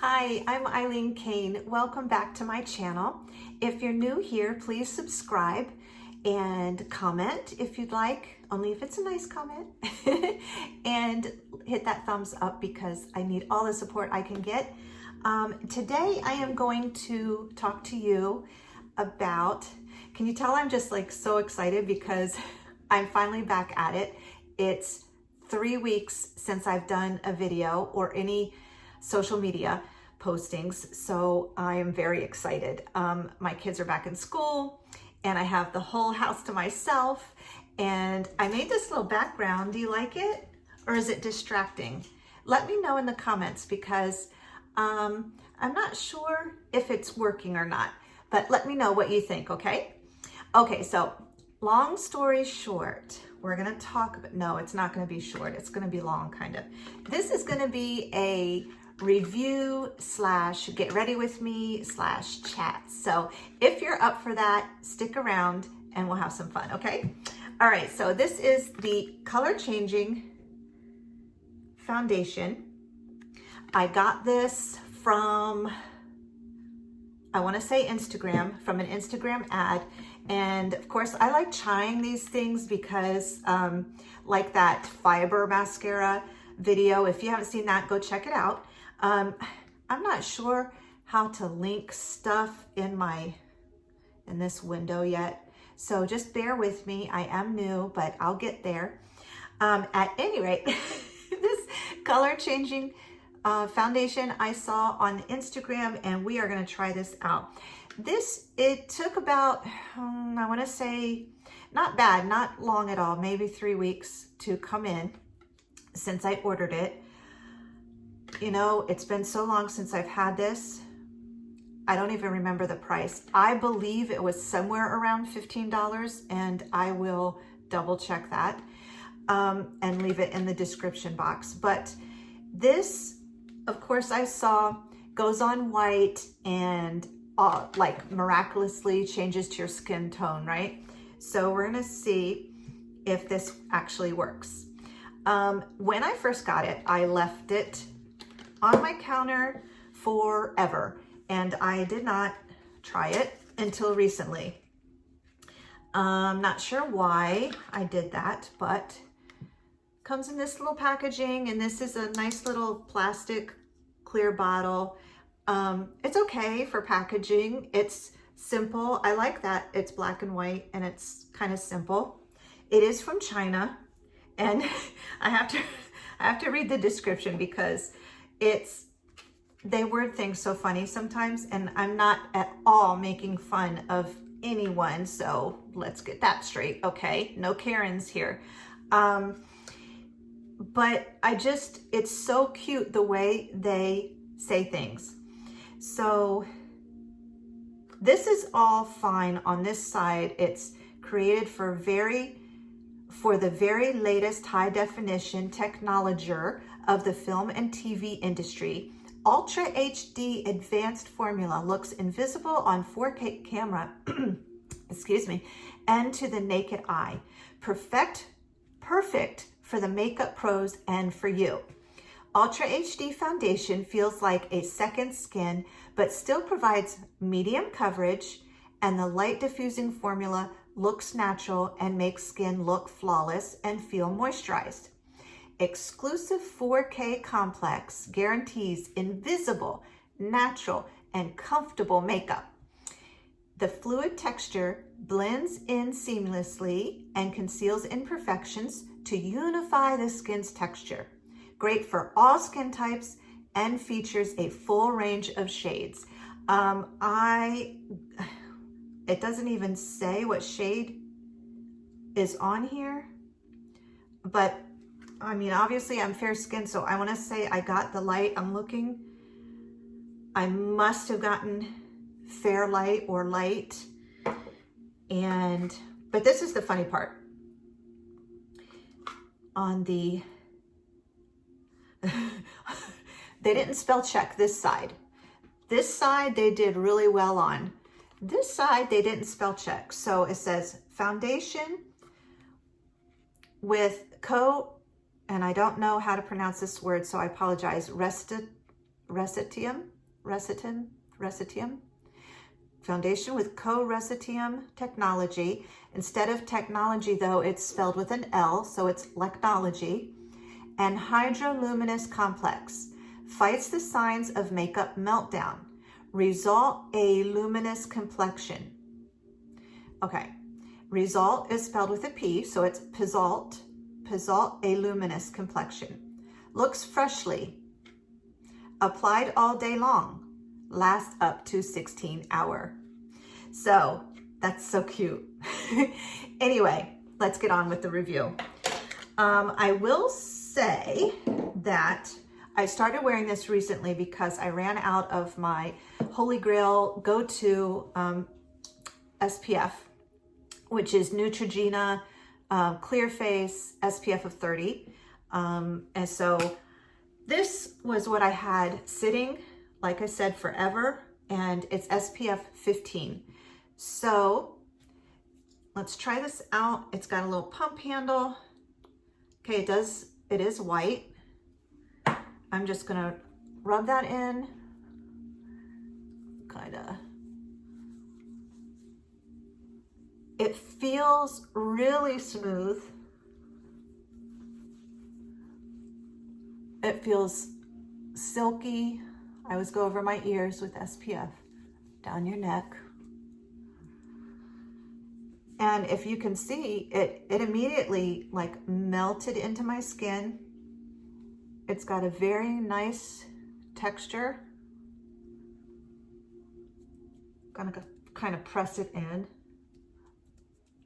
Hi, I'm Eileen Kane. Welcome back to my channel. If you're new here, please subscribe and comment if you'd like, only if it's a nice comment. And hit that thumbs up because I need all the support I can get. Today I am going to talk to you about, can you tell I'm just like so excited because I'm finally back at it. It's 3 weeks since I've done a video or any social media postings, so I am very excited. My kids are back in school and I have the whole house to myself, and I made this little background. Do you like it or is it distracting? Let me know in the comments because I'm not sure if it's working or not, but let me know what you think, okay? Okay, so long story short, we're gonna talk about, no, it's not gonna be short, it's gonna be long kind of. This is gonna be a review slash get ready with me slash chat. So if you're up for that, stick around and we'll have some fun, okay? All right, so this is the color changing foundation. I got this from, I wanna say Instagram, from an Instagram ad. And of course, I like trying these things because like that fiber mascara video, if you haven't seen that, go check it out. I'm not sure how to link stuff in this window yet. So just bear with me. I am new, but I'll get there. At any rate, this color changing foundation I saw on Instagram, and we are gonna try this out. It took about, I wanna say, not bad, not long at all, maybe 3 weeks to come in since I ordered it. You know, it's been so long since I've had this. I don't even remember the price. I believe it was somewhere around $15, and I will double check that and leave it in the description box. But this, of course, I saw goes on white and like miraculously changes to your skin tone, right? So we're gonna see if this actually works. When I first got it, I left it on my counter forever, and I did not try it until recently. I'm not sure why I did that, but comes in this little packaging, and this is a nice little plastic clear bottle. It's okay for packaging. It's simple. I like that it's black and white and it's kind of simple. It is from China, and I have to read the description because they word things so funny sometimes, and I'm not at all making fun of anyone, so let's get that straight, okay? No Karens here. But it's so cute the way they say things. So this is all fine on this side. It's created for the very latest high definition technology of the film and TV industry. Ultra HD advanced formula looks invisible on 4K camera, excuse me, and to the naked eye. Perfect for the makeup pros and for you. Ultra HD foundation feels like a second skin, but still provides medium coverage, and the light diffusing formula looks natural and makes skin look flawless and feel moisturized. Exclusive 4K complex guarantees invisible, natural, and comfortable makeup. The fluid texture blends in seamlessly and conceals imperfections to unify the skin's texture. Great for all skin types and features a full range of shades. It doesn't even say what shade is on here, but I mean, obviously I'm fair skinned, so I want to say I got the light. I'm looking. I must have gotten fair light or light. But this is the funny part. On the, they didn't spell check this side. This side they did really well on. This side they didn't spell check. So it says foundation with and I don't know how to pronounce this word, so I apologize, Recitium, foundation with co-Recitium technology. Instead of technology though, it's spelled with an L, so it's Lecnology. And Hydroluminous Complex, fights the signs of makeup meltdown. Result, a luminous complexion. Okay, result is spelled with a P, so it's Pisalt, a luminous complexion. Looks freshly, applied all day long, lasts up to 16 hours. So that's so cute. Anyway, let's get on with the review. I will say that I started wearing this recently because I ran out of my Holy Grail go-to SPF, which is Neutrogena Clear Face SPF of 30. And so this was what I had sitting, like I said, forever, and it's SPF 15. So let's try this out. It's got a little pump handle. Okay, it is white. I'm just gonna rub that in, kinda. It feels really smooth. It feels silky. I always go over my ears with SPF, down your neck. And if you can see, it immediately like melted into my skin. It's got a very nice texture. Gonna kind of press it in.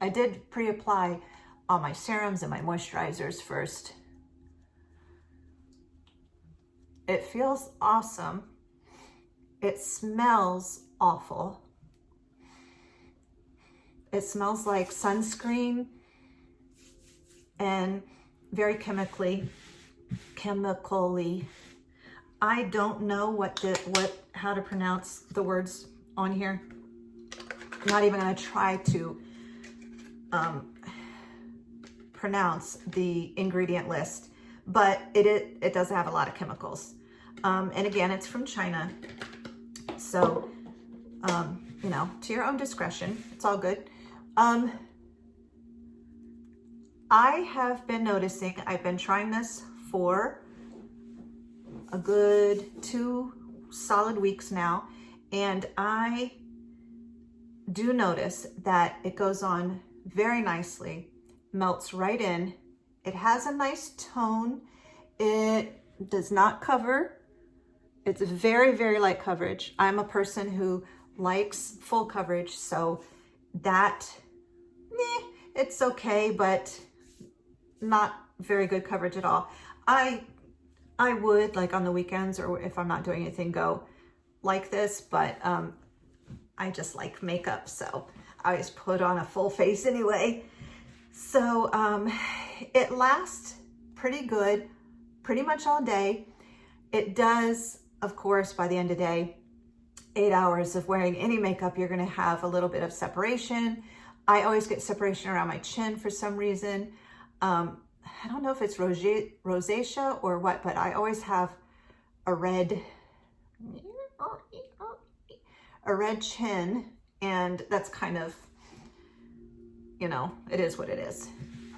I did pre-apply all my serums and my moisturizers first. It feels awesome. It smells awful. It smells like sunscreen and very chemically. I don't know how to pronounce the words on here. I'm not even going to try to pronounce the ingredient list, but it does have a lot of chemicals. And again, it's from China. So, you know, to your own discretion, it's all good. I have been noticing, I've been trying this for a good 2 solid weeks now, and I do notice that it goes on very nicely, melts right in. It has a nice tone. It does not cover. It's very, very light coverage. I'm a person who likes full coverage, so that, it's okay, but not very good coverage at all. I would, like on the weekends or if I'm not doing anything, go like this, but I just like makeup, so I always put on a full face anyway. So it lasts pretty good, pretty much all day. It does, of course, by the end of the day, 8 hours of wearing any makeup, you're gonna have a little bit of separation. I always get separation around my chin for some reason. I don't know if it's rosacea or what, but I always have a red chin, and that's kind of, you know, it is what it is.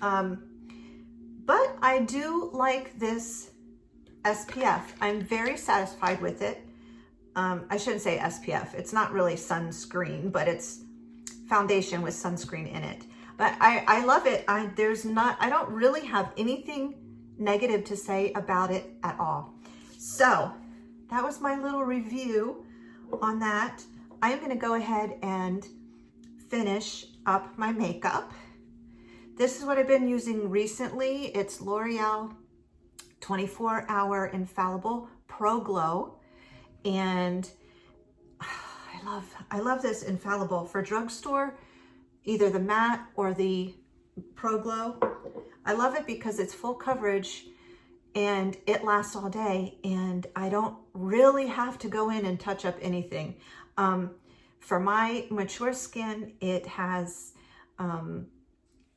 But I do like this SPF. I'm very satisfied with it. I shouldn't say SPF. It's not really sunscreen, but it's foundation with sunscreen in it. But I love it. I don't really have anything negative to say about it at all. So that was my little review on that. I'm gonna go ahead and finish up my makeup. This is what I've been using recently. It's L'Oreal 24-Hour Infallible Pro Glow. And I love this Infallible for drugstore, either the matte or the Pro Glow. I love it because it's full coverage and it lasts all day, and I don't really have to go in and touch up anything. For my mature skin, it has,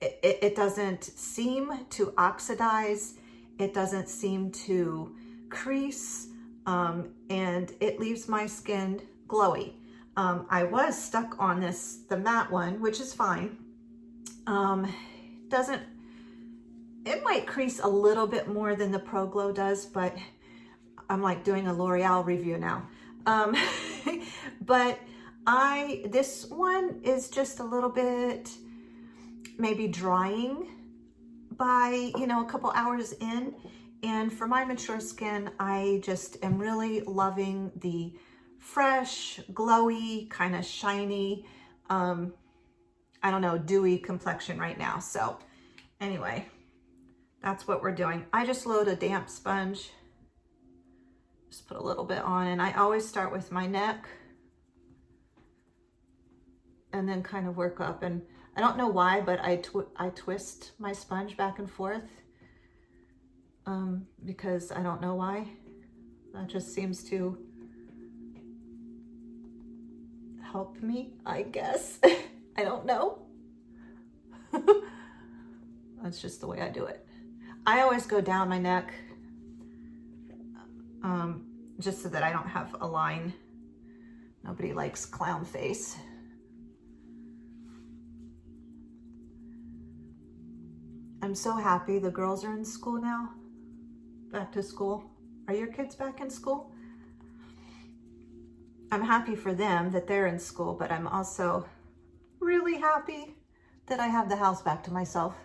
it doesn't seem to oxidize. It doesn't seem to crease. and it leaves my skin glowy. I was stuck on the matte one, which is fine. It might crease a little bit more than the Pro Glow does, but I'm like doing a L'Oreal review now. But this one is just a little bit maybe drying by, a couple hours in. And for my mature skin, I just am really loving the fresh, glowy, kind of shiny, I don't know, dewy complexion right now. So anyway, that's what we're doing. I just load a damp sponge, just put a little bit on, and I always start with my neck and then kind of work up. And I don't know why, but I twist my sponge back and forth because I don't know why. That just seems to help me, I guess. I don't know. That's just the way I do it. I always go down my neck just so that I don't have a line. Nobody likes clown face. I'm so happy the girls are in school now, back to school. Are your kids back in school? I'm happy for them that they're in school, but I'm also really happy that I have the house back to myself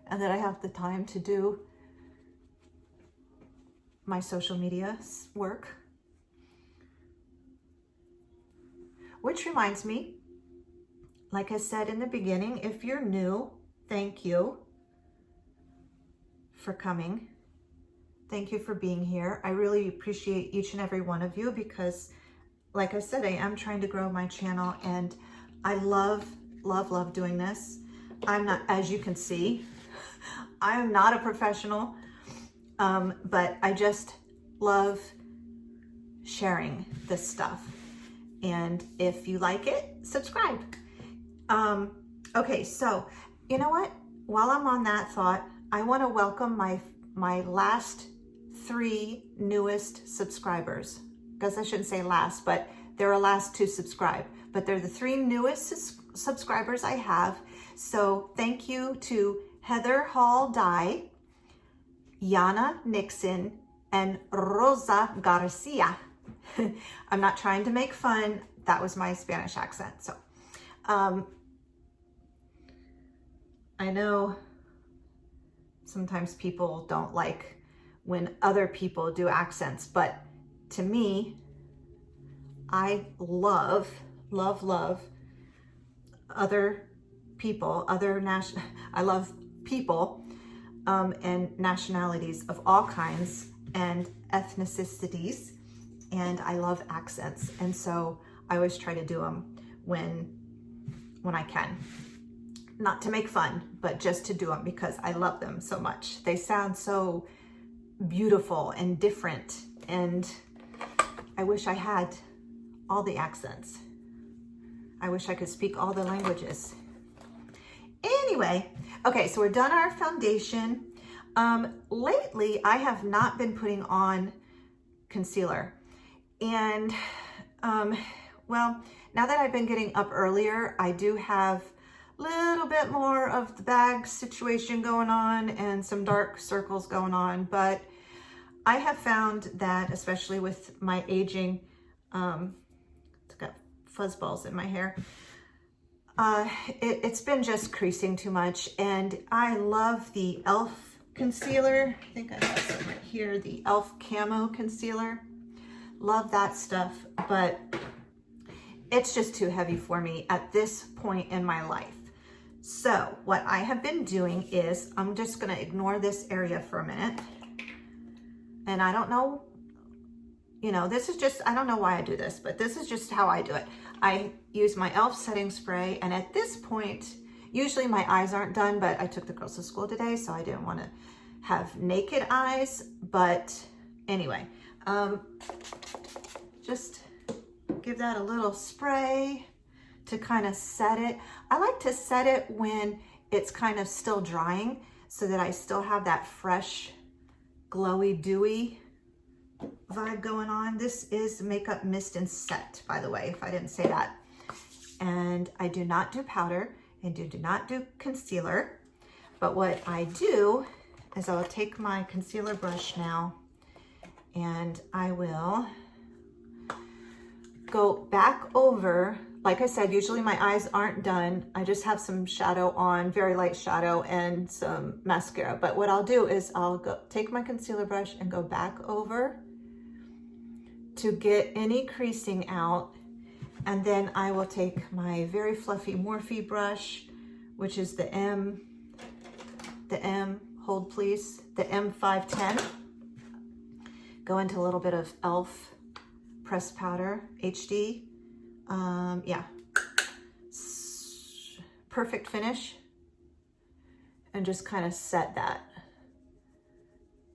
and that I have the time to do my social media work. Which reminds me, like I said in the beginning, if you're new, thank you for coming. Thank you for being here. I really appreciate each and every one of you because, like I said, I am trying to grow my channel and I love doing this. I'm not, as you can see, I am not a professional, but I just love sharing this stuff. And if you like it, subscribe. Okay, so you know what? While I'm on that thought, I want to welcome my last 3 newest subscribers. Guess I shouldn't say last, but they're the last to subscribe. But they're the 3 newest subscribers I have. So thank you to Heather Hall Dye, Yana Nixon, and Rosa Garcia. I'm not trying to make fun. That was my Spanish accent. So I know sometimes people don't like when other people do accents, but to me, I love other people, I love people and nationalities of all kinds and ethnicities, and I love accents. And so I always try to do them when I can. Not to make fun, but just to do them because I love them so much. They sound so beautiful and different, and I wish I had all the accents. I wish I could speak all the languages. Anyway, okay, so we're done our foundation. Lately, I have not been putting on concealer. And, well, now that I've been getting up earlier, I do have a little bit more of the bag situation going on and some dark circles going on. But I have found that, especially with my aging, it's got fuzz balls in my hair. It's been just creasing too much, and I love the e.l.f. concealer. I think I have some right here, the e.l.f. Camo Concealer. Love that stuff, but it's just too heavy for me at this point in my life. So what I have been doing is I'm just gonna ignore this area for a minute. And I don't know, this is just, I don't know why I do this, but this is just how I do it. I use my e.l.f. setting spray, and at this point, usually my eyes aren't done, but I took the girls to school today, so I didn't want to have naked eyes. But anyway, just give that a little spray to kind of set it. I like to set it when it's kind of still drying so that I still have that fresh, glowy, dewy vibe going on. This is Makeup Mist and Set, by the way, if I didn't say that. And I do not do powder and do not do concealer. But what I do is I'll take my concealer brush now and I will go back over. Like I said, usually my eyes aren't done. I just have some shadow on, very light shadow, and some mascara. But what I'll do is I'll go take my concealer brush and go back over to get any creasing out. And then I will take my very fluffy Morphe brush, which is the M, hold please, the M510. Go into a little bit of e.l.f. pressed powder, HD. Yeah, perfect finish, and just kind of set that,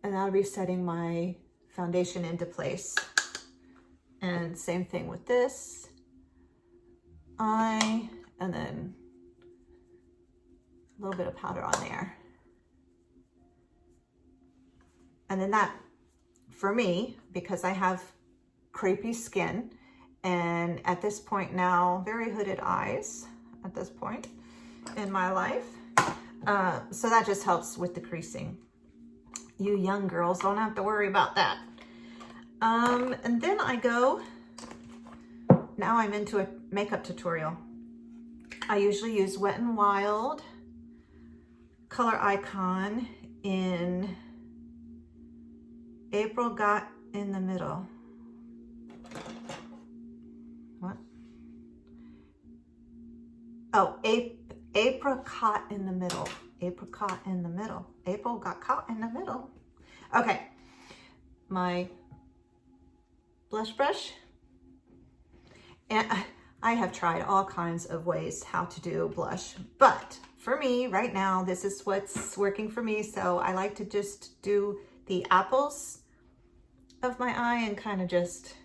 and that'll be setting my foundation into place. And same thing with this eye, and then a little bit of powder on there. And then that, for me, because I have crepey skin, and at this point now, very hooded eyes at this point in my life. So that just helps with the creasing. You young girls don't have to worry about that. And then I go, now I'm into a makeup tutorial. I usually use Wet n Wild Color Icon in April Got in the Middle. What? Oh, apricot in the middle. Apricot in the middle. April got caught in the middle. Okay. My blush brush. And I have tried all kinds of ways how to do blush, but for me right now, this is what's working for me. So I like to just do the apples of my eye and kind of just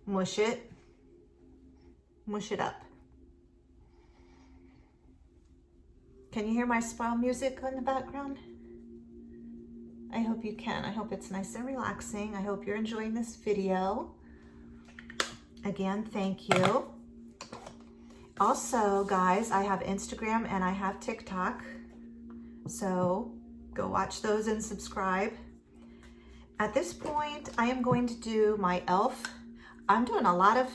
mush it up. Can you hear my spa music in the background? I hope you can. I hope it's nice and relaxing. I hope you're enjoying this video. Again, thank you. Also, guys, I have Instagram and I have TikTok. So go watch those and subscribe. At this point, I am going to do my e.l.f. I'm doing a lot of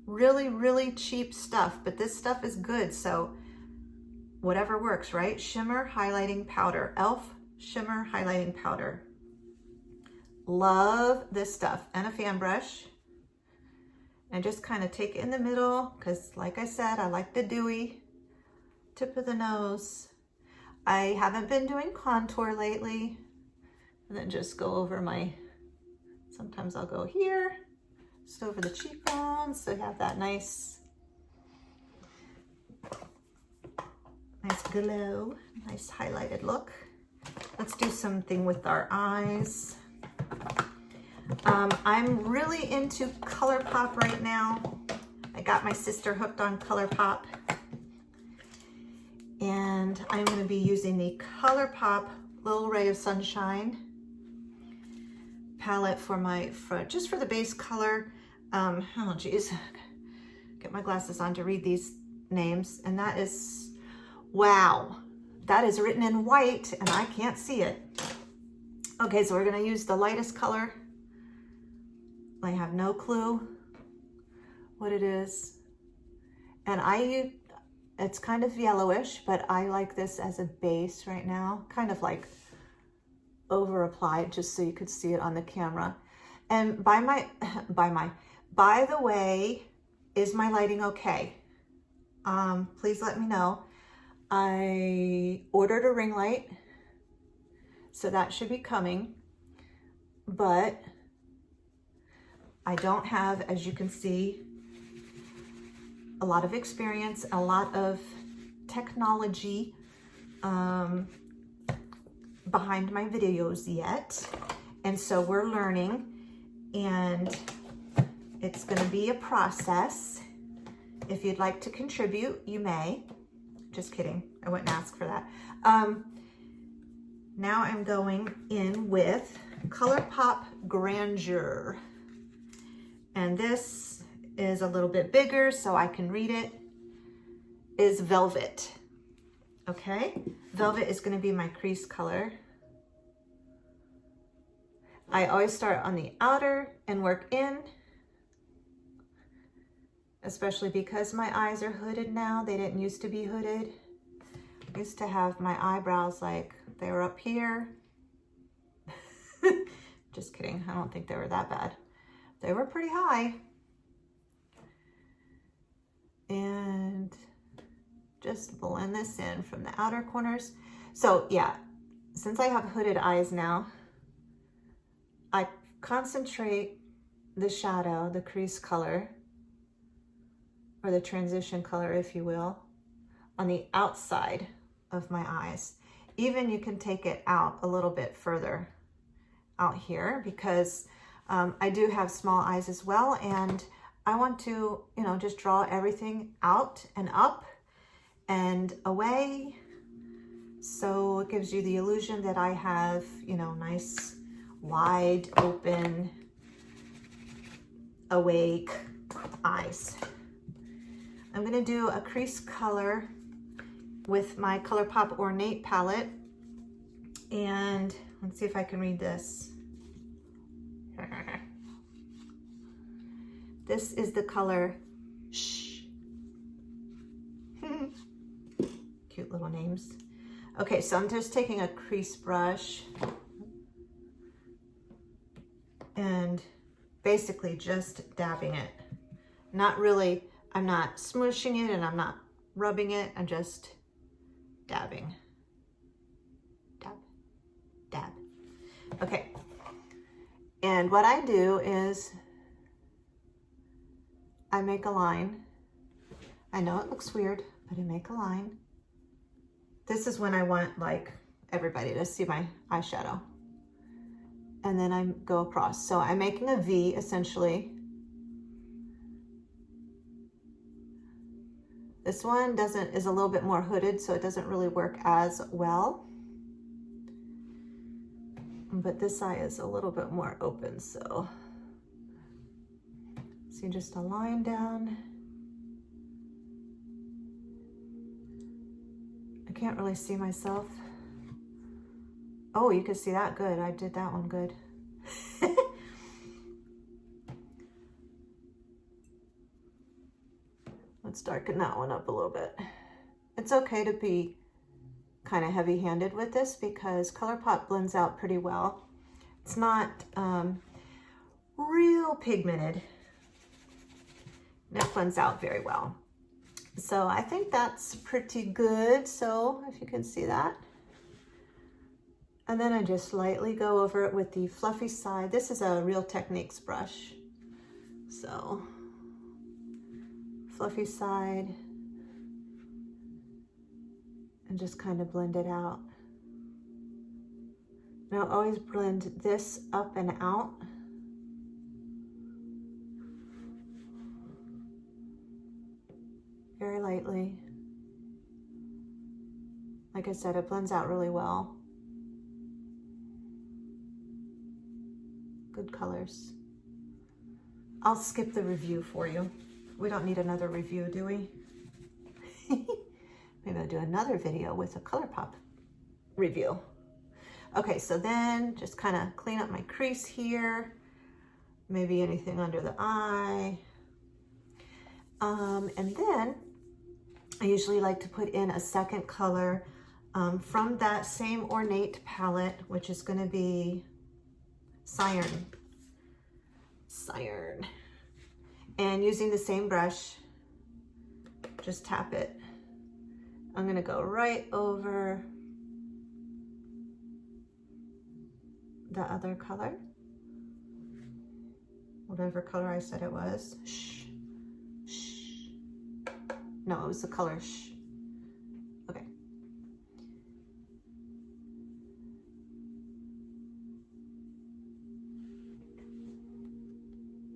really cheap stuff, but this stuff is good. So whatever works, right? Shimmer highlighting powder, e.l.f. shimmer highlighting powder. Love this stuff. And a fan brush. And just kind of take it in the middle, because like I said, I like the dewy tip of the nose. I haven't been doing contour lately. And then just go over my, sometimes I'll go here, just over the cheekbones, so you have that nice glow, nice highlighted look. Let's do something with our eyes. I'm really into ColourPop right now. I got my sister hooked on ColourPop. And I'm going to be using the ColourPop Little Ray of Sunshine palette for my, just for the base color. Oh geez, get my glasses on to read these names. And that is, wow, that is written in white and I can't see it. Okay, so we're going to use the lightest color. I have no clue what it is. And it's kind of yellowish, but I like this as a base right now. Kind of like over applied, just so you could see it on the camera. And by the way, is my lighting okay? Please let me know. I ordered a ring light, so that should be coming, but I don't have, as you can see, a lot of experience, a lot of technology behind my videos yet. And so we're learning, and it's going to be a process. If you'd like to contribute, you may. Just kidding. I wouldn't ask for that. Now I'm going in with ColourPop Grandeur. And this is a little bit bigger so I can read it, is Velvet. Okay, Velvet is going to be my crease color. I always start on the outer and work in, especially because my eyes are hooded now. They didn't used to be hooded. I used to have my eyebrows like they were up here. Just kidding, I don't think they were that bad. They were pretty high. And just blend this in from the outer corners. So yeah, since I have hooded eyes now, I concentrate the shadow, the crease color, or the transition color, if you will, on the outside of my eyes. Even you can take it out a little bit further out here, because I do have small eyes as well, and I want to, you know, just draw everything out and up and away, so it gives you the illusion that I have, you know, nice, wide open, awake eyes. I'm gonna do a crease color with my ColourPop Ornate palette, and let's see if I can read this. This is the color Shh. Cute little names. Okay, so I'm just taking a crease brush and basically just dabbing it. Not really, I'm not smooshing it and I'm not rubbing it, I'm just dabbing. Dab, dab. Okay, and what I do is I make a line. I know it looks weird, but I make a line. This is when I want like everybody to see my eyeshadow. And then I go across. So I'm making a V essentially. This one is a little bit more hooded, so it doesn't really work as well. But this eye is a little bit more open, so see just a line down. I can't really see myself. Oh, you can see that good. I did that one good. Let's darken that one up a little bit. It's okay to be kind of heavy-handed with this because ColourPop blends out pretty well. It's not real pigmented. It blends out very well. So I think that's pretty good. So if you can see that. And then I just lightly go over it with the fluffy side. This is a Real Techniques brush. So fluffy side. And just kind of blend it out. Now always blend this up and out. Very lightly. Like I said, it blends out really well. Good colors. I'll skip the review for you. We don't need another review, do we? Maybe I'll do another video with a ColourPop review. Okay, so then just kind of clean up my crease here. Maybe anything under the eye. And then I usually like to put in a second color from that same Ornate palette, which is going to be Cyan. Cyan. And using the same brush, just tap it. I'm going to go right over the other color. Whatever color I said it was. Shh. Shh. No, it was the color shh. Okay.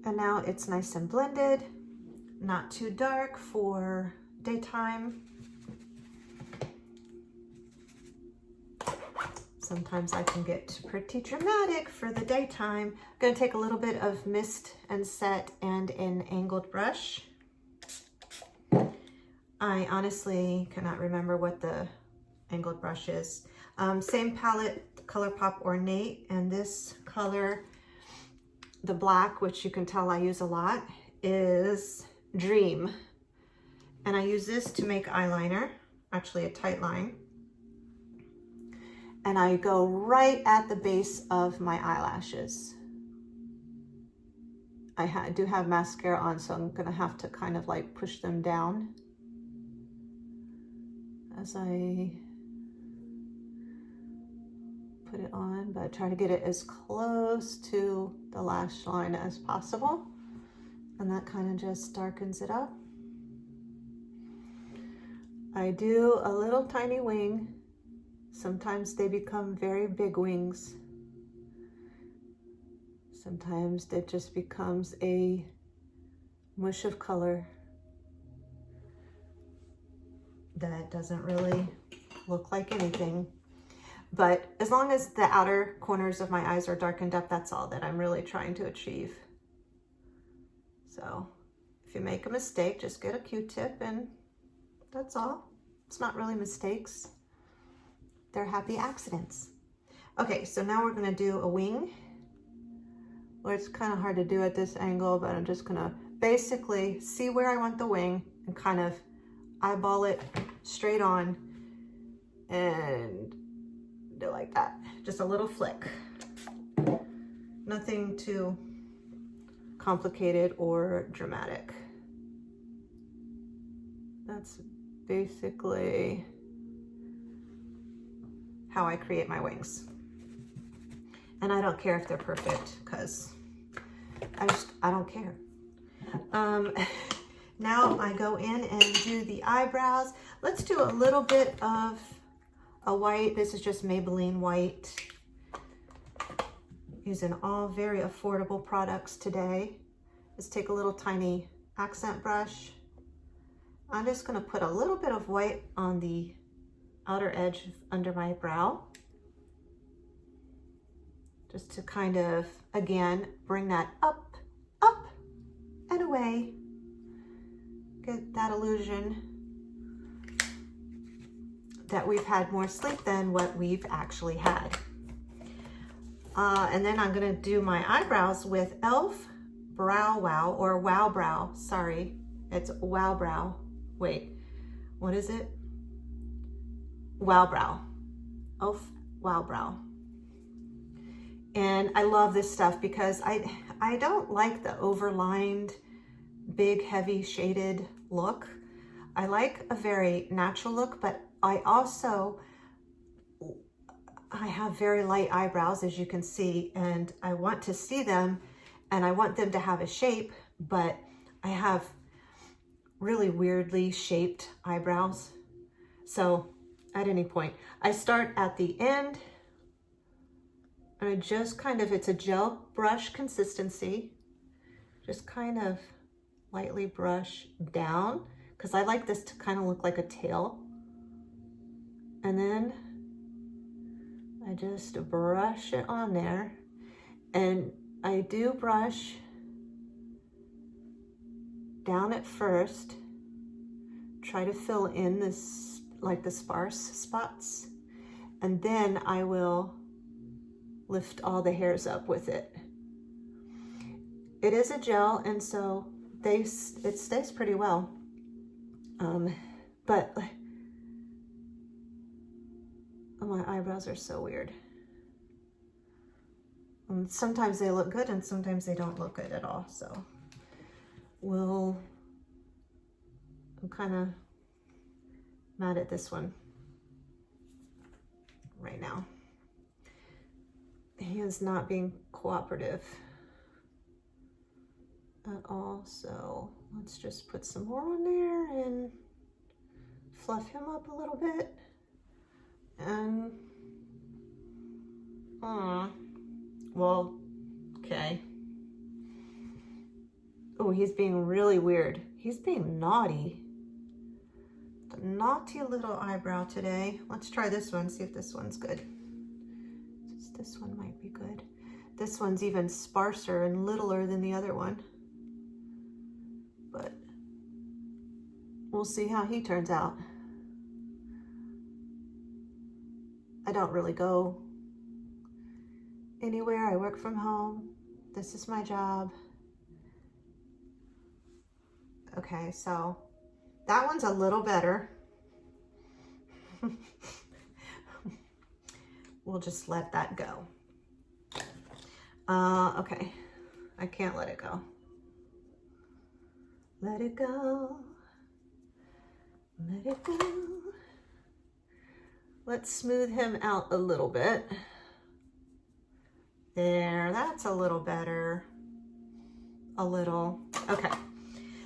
And now it's nice and blended, not too dark for daytime. Sometimes I can get pretty dramatic for the daytime. I'm gonna take a little bit of mist and set and an angled brush. I honestly cannot remember what the angled brush is. Same palette, ColourPop Ornate, and this color, the black, which you can tell I use a lot, is Dream. And I use this to make eyeliner, actually a tight line. And I go right at the base of my eyelashes. I do have mascara on, so I'm gonna have to kind of like push them down as I put it on, but try to get it as close to the lash line as possible. And that kind of just darkens it up. I do a little tiny wing. Sometimes they become very big wings. Sometimes it just becomes a mush of color that doesn't really look like anything. But as long as the outer corners of my eyes are darkened up, that's all that I'm really trying to achieve. So if you make a mistake, just get a Q-tip and that's all. It's not really mistakes. They're happy accidents. Okay, so now we're gonna do a wing. Well, it's kind of hard to do at this angle, but I'm just gonna basically see where I want the wing and kind of eyeball it straight on and do like that. Just a little flick. Nothing too complicated or dramatic. That's basically how I create my wings. And I don't care if they're perfect, because I don't care. Now I go in and do the eyebrows. Let's do a little bit of a white. This is just Maybelline white. Using all very affordable products today. Let's take a little tiny accent brush. I'm just gonna put a little bit of white on the outer edge under my brow, just to kind of, again, bring that up, up, and away. Get that illusion that we've had more sleep than what we've actually had. And then I'm gonna do my eyebrows with e.l.f. Brow Wow, or Wow Brow, sorry, it's Wow Brow. Wait, what is it? Wow Brow, e.l.f. Wow Brow. And I love this stuff because I don't like the overlined, big, heavy shaded look. I like a very natural look, but I have very light eyebrows, as you can see, and I want to see them and I want them to have a shape, but I have really weirdly shaped eyebrows. So at any point, I start at the end and I just kind of, it's a gel brush consistency, just kind of lightly brush down, because I like this to kind of look like a tail. And then I just brush it on there, and I do brush down at first, try to fill in this, like the sparse spots, and then I will lift all the hairs up with it. It is a gel, and so it stays pretty well. But my eyebrows are so weird. Sometimes they look good and sometimes they don't look good at all. So I'm kind of mad at this one right now. He is not being cooperative at all. So let's just put some more on there and fluff him up a little bit. And well, okay. Oh, he's being really weird. He's being naughty. The naughty little eyebrow today. Let's try this one, see if this one's good. This one might be good. This one's even sparser and littler than the other one. But we'll see how he turns out. I don't really go anywhere. I work from home. This is my job. Okay, so that one's a little better. We'll just let that go. Okay, I can't let it go. Let it go. Let it go. Let's smooth him out a little bit. There, that's a little better. A little. Okay.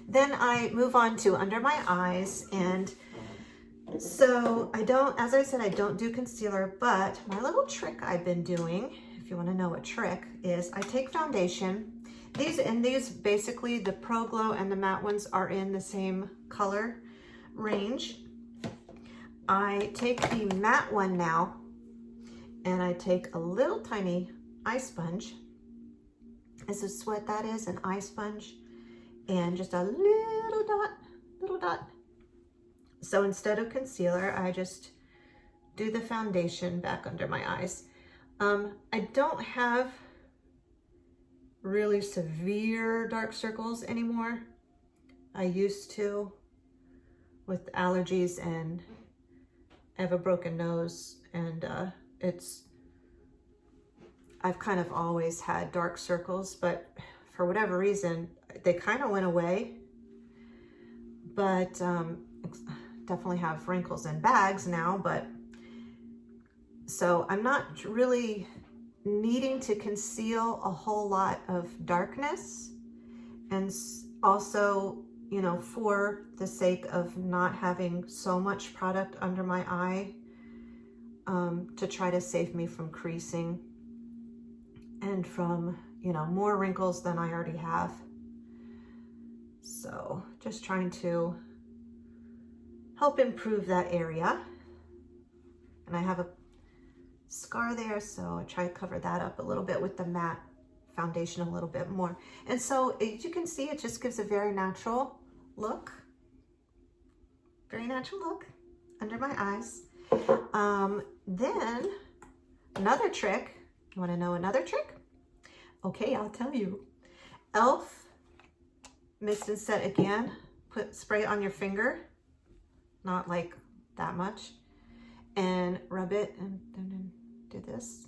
Then I move on to under my eyes, and so I don't, as I said, I don't do concealer, but my little trick I've been doing, if you want to know a trick, is I take foundation. These basically, the Pro Glow and the matte ones are in the same color range. I take the matte one now, and I take a little tiny eye sponge. This is what that is, an eye sponge, and just a little dot. So instead of concealer, I just do the foundation back under my eyes. I don't have really severe dark circles anymore. I used to with allergies, and I have a broken nose, and I've kind of always had dark circles, but for whatever reason, they kind of went away. But definitely have wrinkles and bags now, but so I'm not really needing to conceal a whole lot of darkness. And also, you know, for the sake of not having so much product under my eye, to try to save me from creasing and from, you know, more wrinkles than I already have. So just trying to help improve that area. And I have a scar there, so I try to cover that up a little bit with the matte foundation a little bit more. And so as you can see, it just gives a very natural look. Very natural look under my eyes. Then another trick. You want to know another trick? Okay, I'll tell you. e.l.f. Mist and Set again. Spray it on your finger, not like that much, and rub it, and then do this,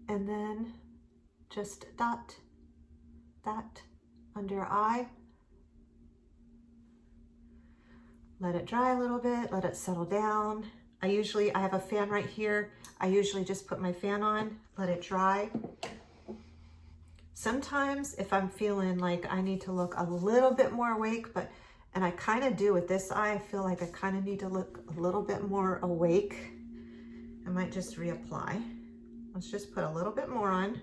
and then just dot that under your eye. Let it dry a little bit, let it settle down. I have a fan right here. I usually just put my fan on, let it dry. Sometimes if I'm feeling like I need to look a little bit more awake, and I kind of do with this eye, I feel like I kind of need to look a little bit more awake, I might just reapply. Let's just put a little bit more on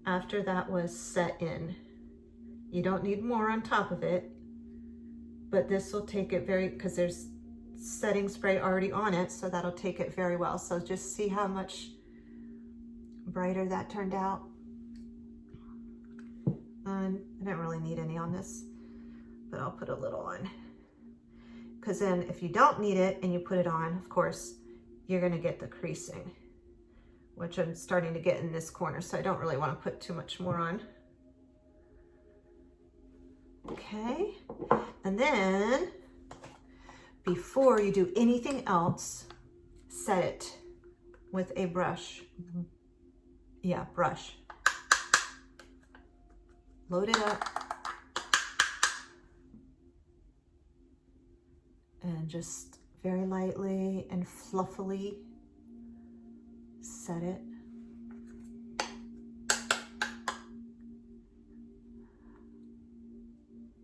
after that was set in. You don't need more on top of it, but this will take it because there's setting spray already on it, so that'll take it very well. So just see how much brighter that turned out. And I didn't really need any on this, but I'll put a little on. Because then if you don't need it and you put it on, of course, you're gonna get the creasing, which I'm starting to get in this corner, so I don't really want to put too much more on. Okay, and then before you do anything else, set it with a brush. Yeah, brush. Load it up. And just very lightly and fluffily set it.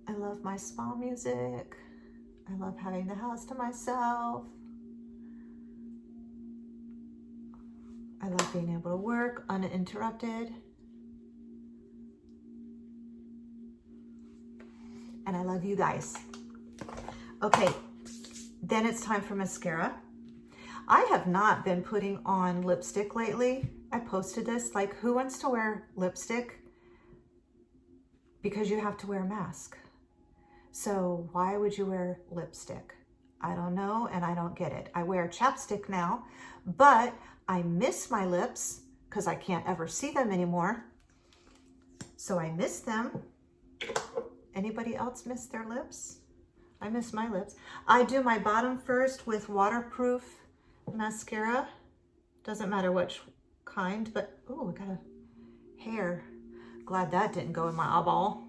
I love my spa music. I love having the house to myself. I love being able to work uninterrupted. And I love you guys. Okay, then it's time for mascara. I have not been putting on lipstick lately. I posted this, like, who wants to wear lipstick? Because you have to wear a mask. So why would you wear lipstick? I don't know, and I don't get it. I wear chapstick now, but I miss my lips because I can't ever see them anymore. So I miss them. Anybody else miss their lips? I miss my lips. I do my bottom first with waterproof mascara. Doesn't matter which kind, but oh, I got a hair. Glad that didn't go in my eyeball.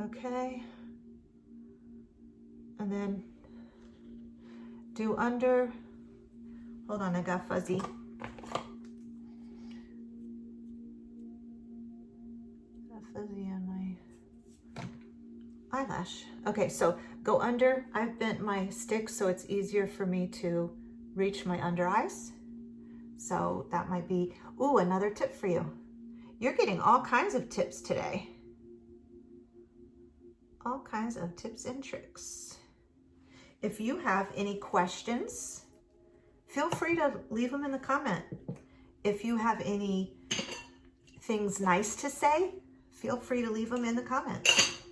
Okay. And then do under. Hold on, I got fuzzy. Got fuzzy on my eyelash. Okay, so go under. I've bent my stick so it's easier for me to reach my under eyes. So that might be, ooh, another tip for you. You're getting all kinds of tips today. All kinds of tips and tricks. If you have any questions, feel free to leave them in the comment. If you have any things nice to say, feel free to leave them in the comments.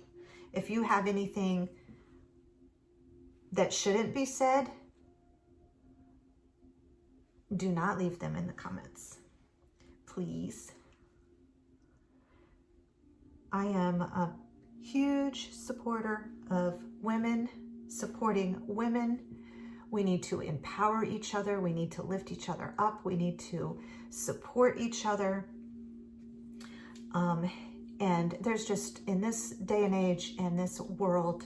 If you have anything that shouldn't be said, do not leave them in the comments, please. I am a huge supporter of women, supporting women. We need to empower each other. We need to lift each other up. We need to support each other. And there's just, in this day and age and this world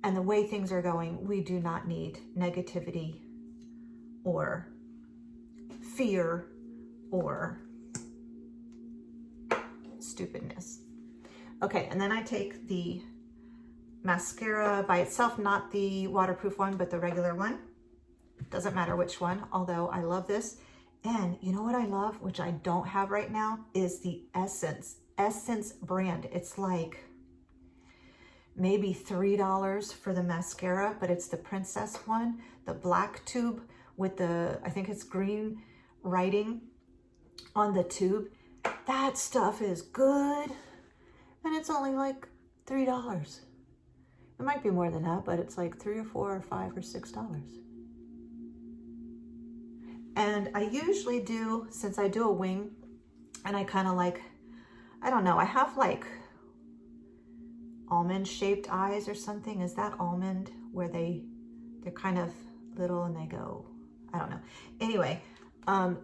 and the way things are going, we do not need negativity or fear or stupidness. Okay, and then I take the mascara by itself, not the waterproof one, but the regular one. Doesn't matter which one, although I love this. And you know what I love, which I don't have right now, is the Essence brand. It's like maybe $3 for the mascara, but it's the princess one, the black tube with the, I think it's green writing on the tube. That stuff is good. And it's only like $3. It might be more than that, but it's like $3 or $4 or $5 or $6. And I usually do, since I do a wing, and I kind of like, I don't know, I have like almond shaped eyes or something. Is that almond where they're kind of little and they go, I don't know. Anyway,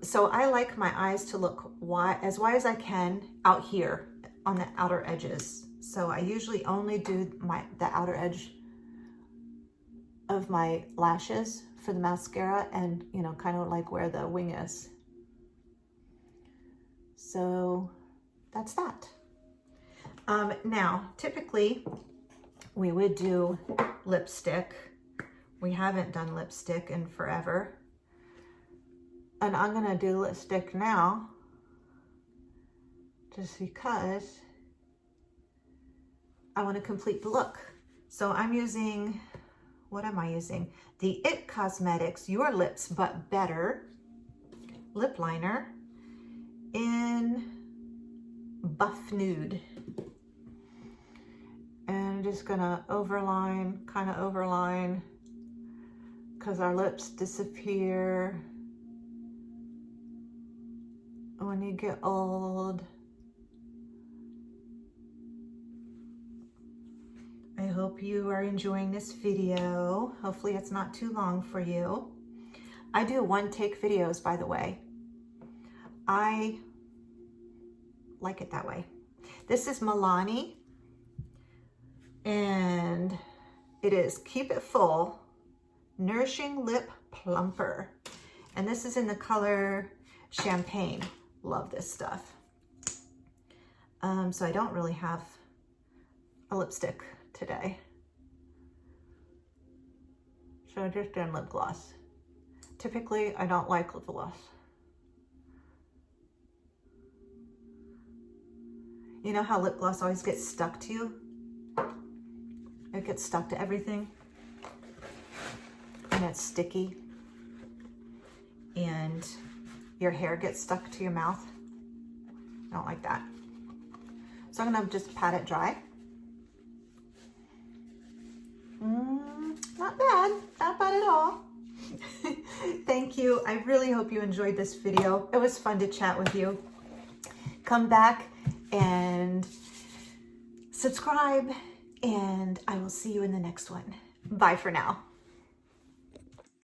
so I like my eyes to look as wide as I can out here on the outer edges. So I usually only do the outer edge of my lashes for the mascara, and you know, kind of like where the wing is. So that's that. Now, typically we would do lipstick. We haven't done lipstick in forever. And I'm gonna do lipstick now, just because I want to complete the look. So I'm using, what am I using? The IT Cosmetics Your Lips But Better lip liner in Buff Nude. And I'm just gonna overline, kind of overline, because our lips disappear when you get old. I hope you are enjoying this video. Hopefully it's not too long for you. I do one-take videos, by the way. I like it that way. This is Milani, and it is Keep It Full Nourishing Lip Plumper. And this is in the color Champagne. Love this stuff. So I don't really have a lipstick today. So I just done lip gloss. Typically, I don't like lip gloss. You know how lip gloss always gets stuck to you? It gets stuck to everything. And it's sticky. and your hair gets stuck to your mouth. I don't like that. So I'm gonna just pat it dry. Not bad, not bad at all. Thank you. I really hope you enjoyed this video. It was fun to chat with you. Come back and subscribe, and I will see you in the next one. Bye for now.